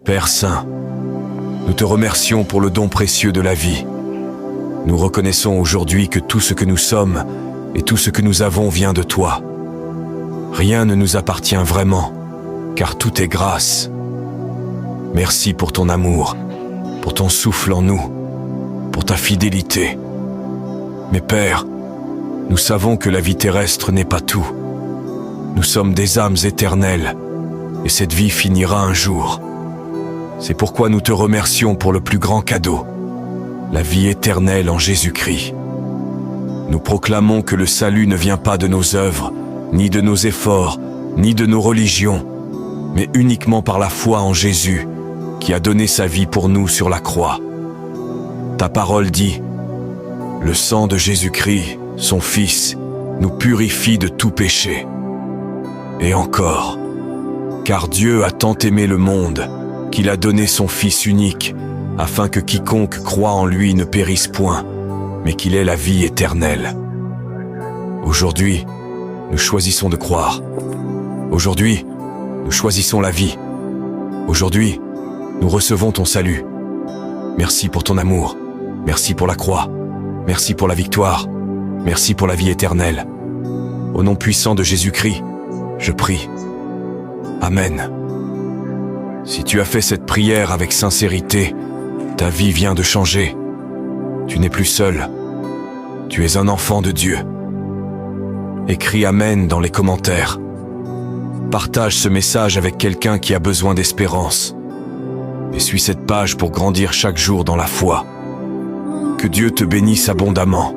Père Saint, nous te remercions pour le don précieux de la vie. Nous reconnaissons aujourd'hui que tout ce que nous sommes et tout ce que nous avons vient de toi. Rien ne nous appartient vraiment, car tout est grâce. Merci pour ton amour, pour ton souffle en nous, pour ta fidélité. Mais Père, nous savons que la vie terrestre n'est pas tout. Nous sommes des âmes éternelles, et cette vie finira un jour. C'est pourquoi nous te remercions pour le plus grand cadeau, la vie éternelle en Jésus-Christ. Nous proclamons que le salut ne vient pas de nos œuvres, ni de nos efforts, ni de nos religions, mais uniquement par la foi en Jésus, qui a donné sa vie pour nous sur la croix. Ta parole dit, « Le sang de Jésus-Christ, son Fils, nous purifie de tout péché. » Et encore, « Car Dieu a tant aimé le monde, qu'il a donné son Fils unique, afin que quiconque croit en lui ne périsse point, mais qu'il ait la vie éternelle. » Aujourd'hui, nous choisissons de croire. Aujourd'hui, nous choisissons la vie. Aujourd'hui, nous recevons ton salut. Merci pour ton amour. Merci pour la croix. Merci pour la victoire. Merci pour la vie éternelle. Au nom puissant de Jésus-Christ, je prie. Amen. Si tu as fait cette prière avec sincérité, ta vie vient de changer. Tu n'es plus seul. Tu es un enfant de Dieu. Écris Amen dans les commentaires. Partage ce message avec quelqu'un qui a besoin d'espérance. Et suis cette page pour grandir chaque jour dans la foi. Que Dieu te bénisse abondamment.